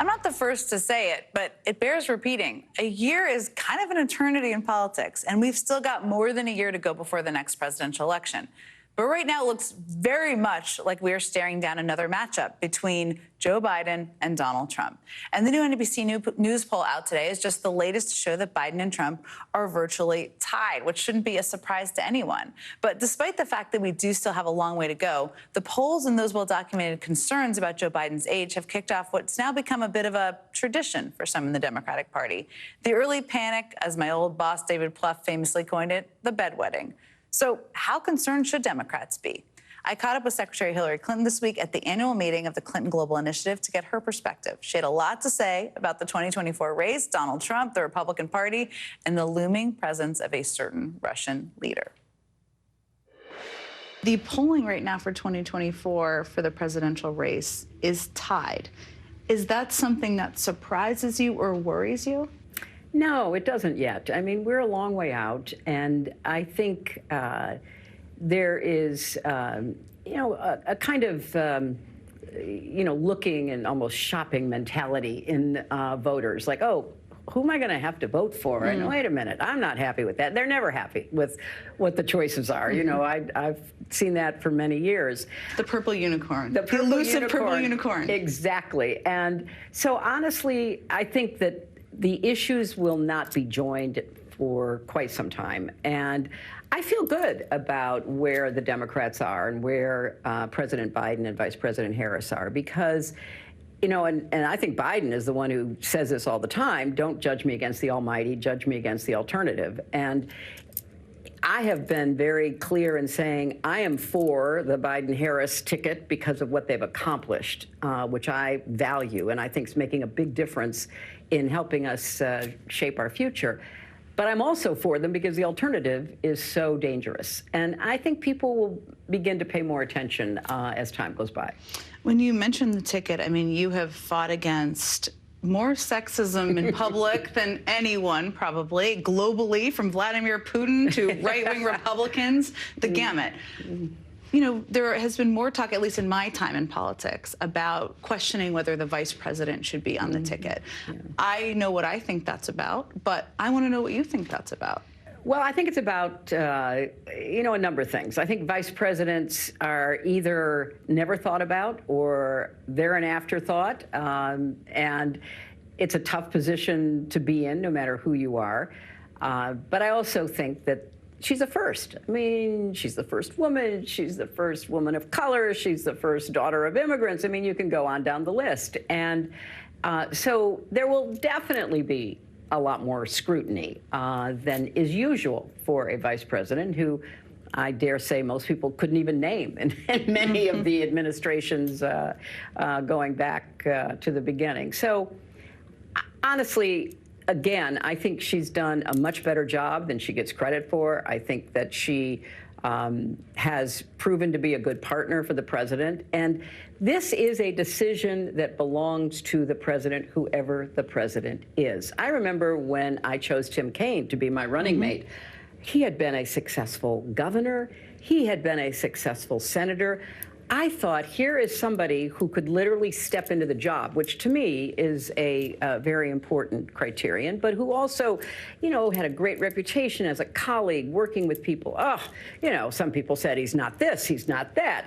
I'm not the first to say it, but it bears repeating. A year is kind of an eternity in politics, and we've still got more than a year to go before the next presidential election. But right now, it looks very much like we are staring down another matchup between Joe Biden and Donald Trump. And the new NBC News poll out today is just the latest to show that Biden and Trump are virtually tied, which shouldn't be a surprise to anyone. But despite the fact that we do still have a long way to go, the polls and those well-documented concerns about Joe Biden's age have kicked off what's now become a bit of a tradition for some in the Democratic Party. The early panic, as my old boss David Plouffe famously coined it, the bedwetting. So how concerned should Democrats be? I caught up with Secretary Hillary Clinton this week at the annual meeting of the Clinton Global Initiative to get her perspective. She had a lot to say about the 2024 race, Donald Trump, the Republican Party, and the looming presence of a certain Russian leader. The polling right now for 2024 for the presidential race is tied. Is that something that surprises you or worries you? No, it doesn't yet. I mean, we're a long way out, and I think there is, a kind of, looking and almost shopping mentality in voters. Like, oh, who am I going to have to vote for? And wait a minute, I'm not happy with that. They're never happy with what the choices are. You know, I've seen that for many years. The purple unicorn. The elusive purple unicorn. Exactly. And so honestly, I think that the issues will not be joined for quite some time. And I feel good about where the Democrats are and where President Biden and Vice President Harris are, because, and I think Biden is the one who says this all the time: don't judge me against the almighty, judge me against the alternative. And I have been very clear in saying I am for the Biden-Harris ticket because of what they've accomplished, which I value and I think is making a big difference in helping us shape our future. But I'm also for them because the alternative is so dangerous. And I think people will begin to pay more attention as time goes by. When you mentioned the ticket, I mean, you have fought against more sexism in public than anyone, probably, globally, from Vladimir Putin to right-wing Republicans, the gamut. You know, there has been more talk, at least in my time in politics, about questioning whether the vice president should be on the ticket. Yeah. I know what I think that's about, but I want to know what you think that's about. Well, I think it's about, a number of things. I think vice presidents are either never thought about or they're an afterthought. And it's a tough position to be in, no matter who you are. But I also think that she's a first. I mean, she's the first woman. She's the first woman of color. She's the first daughter of immigrants. I mean, you can go on down the list. And so there will definitely be a lot more scrutiny than is usual for a vice president who I dare say most people couldn't even name in many of the administrations going back to the beginning. So honestly, again, I think she's done a much better job than she gets credit for. I think that she has proven to be a good partner for the president. And this is a decision that belongs to the president, whoever the president is. I remember when I chose Tim Kaine to be my running mate. He had been a successful governor. He had been a successful senator. I thought, here is somebody who could literally step into the job, which to me is a very important criterion, but who also, had a great reputation as a colleague, working with people. Some people said he's not this, he's not that,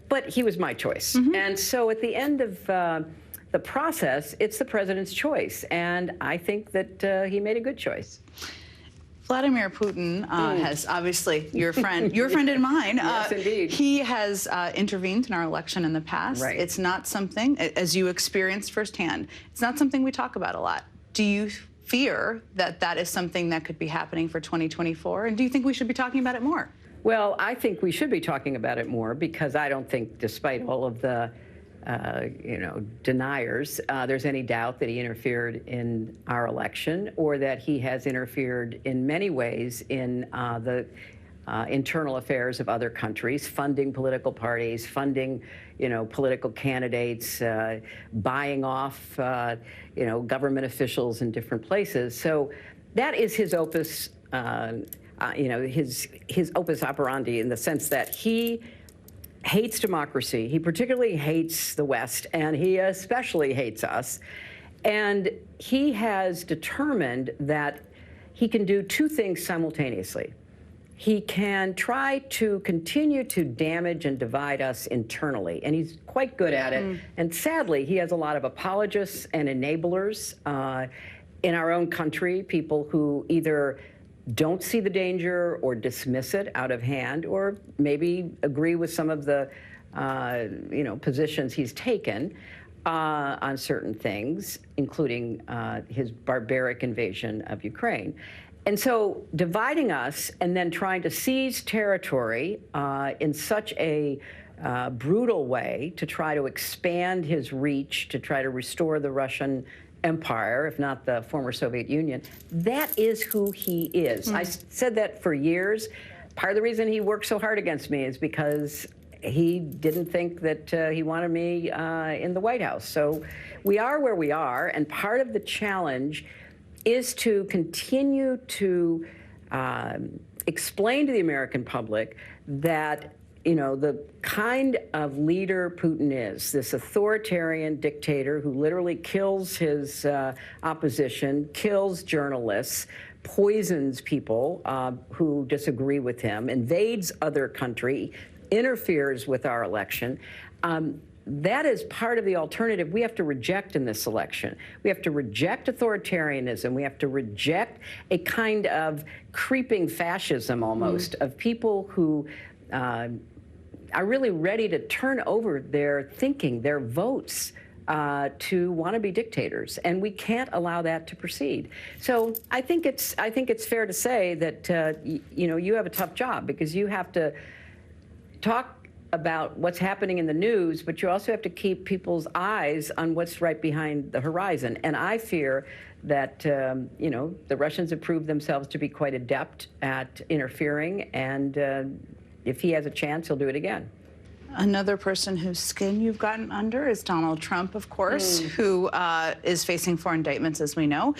but he was my choice. And so at the end of the process, it's the president's choice, and I think that he made a good choice. Vladimir Putin has obviously your friend and mine. Yes, indeed. He has intervened in our election in the past. Right. It's not something, as you experienced firsthand, it's not something we talk about a lot. Do you fear that that is something that could be happening for 2024? And do you think we should be talking about it more? Well, I think we should be talking about it more because I don't think, despite all of the deniers, there's any doubt that he interfered in our election or that he has interfered in many ways in the internal affairs of other countries, funding political parties, funding, political candidates, buying off, government officials in different places. So that is his opus, his opus operandi, in the sense that he hates democracy. He particularly hates the West, and he especially hates us. And he has determined that he can do two things simultaneously. He can try to continue to damage and divide us internally, and he's quite good at it. And sadly, he has a lot of apologists and enablers in our own country, people who either don't see the danger or dismiss it out of hand, or maybe agree with some of the positions he's taken on certain things, including his barbaric invasion of Ukraine. And so dividing us and then trying to seize territory in such a brutal way to try to expand his reach, to try to restore the Russian Empire, if not the former Soviet Union, that is who he is. I said that for years. Part of the reason he worked so hard against me is because he didn't think that he wanted me in the White House. So we are where we are, and part of the challenge is to continue to explain to the American public that the kind of leader Putin is, this authoritarian dictator who literally kills his opposition, kills journalists, poisons people who disagree with him, invades other country, interferes with our election. That is part of the alternative we have to reject in this election. We have to reject authoritarianism. We have to reject a kind of creeping fascism almost of people who are really ready to turn over their thinking, their votes, to want to be dictators, and we can't allow that to proceed. So I think it's fair to say that you have a tough job, because you have to talk about what's happening in the news, but you also have to keep people's eyes on what's right behind the horizon. And I fear that the Russians have proved themselves to be quite adept at interfering, and if he has a chance, he'll do it again. Another person whose skin you've gotten under is Donald Trump, of course, who is facing 4 indictments, as we know.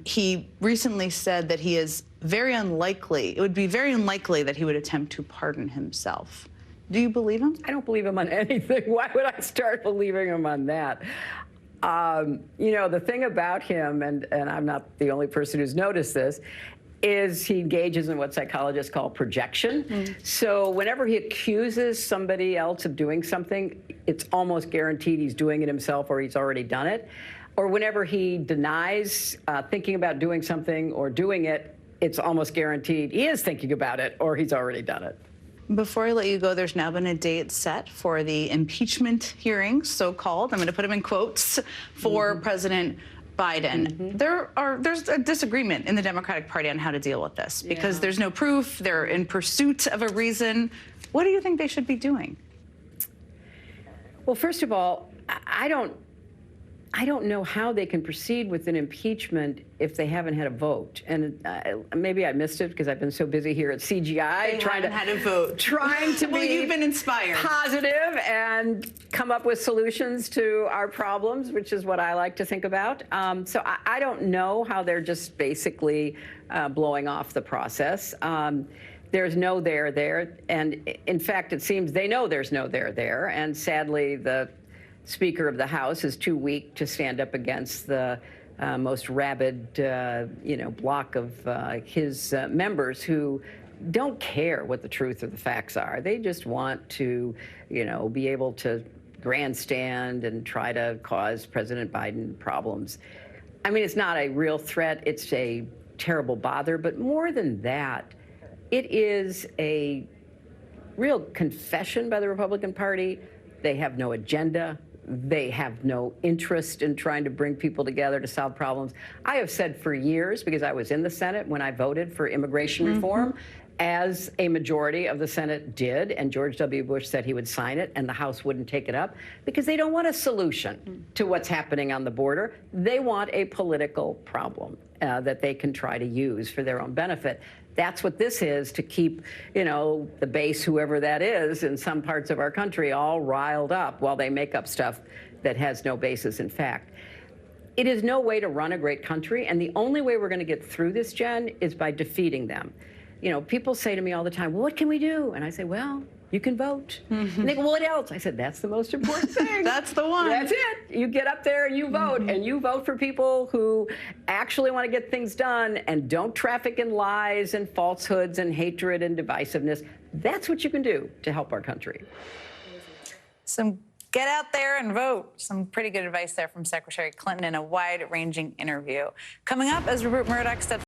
He recently said that he is very unlikely, it would be very unlikely that he would attempt to pardon himself. Do you believe him? I don't believe him on anything. Why would I start believing him on that? The thing about him, and I'm not the only person who's noticed this, is he engages in what psychologists call projection. So whenever he accuses somebody else of doing something, it's almost guaranteed he's doing it himself or he's already done it. Or whenever he denies thinking about doing something or doing it, it's almost guaranteed he is thinking about it or he's already done it. Before I let you go, there's now been a date set for the impeachment hearings, so-called, I'm going to put them in quotes, for President Biden. There's a disagreement in the Democratic Party on how to deal with this, because there's no proof, they're in pursuit of a reason. What do you think they should be doing? Well, first of all, I don't know how they can proceed with an impeachment if they haven't had a vote. And maybe I missed it because I've been so busy here at CGI trying to be you've been inspired, positive, and come up with solutions to our problems, which is what I like to think about. So I don't know how they're just basically blowing off the process. There's no there, and in fact, it seems they know there's no there, and sadly, the Speaker of the House is too weak to stand up against the most rabid, block of his members who don't care what the truth or the facts are. They just want to, be able to grandstand and try to cause President Biden problems. I mean, it's not a real threat. It's a terrible bother. But more than that, it is a real confession by the Republican Party. They have no agenda. They have no interest in trying to bring people together to solve problems. I have said for years, because I was in the Senate when I voted for immigration reform, as a majority of the Senate did, and George W. Bush said he would sign it, and the House wouldn't take it up, because they don't want a solution to what's happening on the border. They want a political problem that they can try to use for their own benefit. That's what this is, to keep, the base, whoever that is, in some parts of our country all riled up while they make up stuff that has no basis in fact. It is no way to run a great country, and the only way we're going to get through this, Jen, is by defeating them. People say to me all the time, well, what can we do? And I say, well, you can vote. And they go, well, what else? I said, that's the most important thing. That's the one. That's it. You get up there and you vote, and you vote for people who actually want to get things done and don't traffic in lies and falsehoods and hatred and divisiveness. That's what you can do to help our country. Get out there and vote. Some pretty good advice there from Secretary Clinton in a wide-ranging interview. Coming up, as Rupert Murdoch steps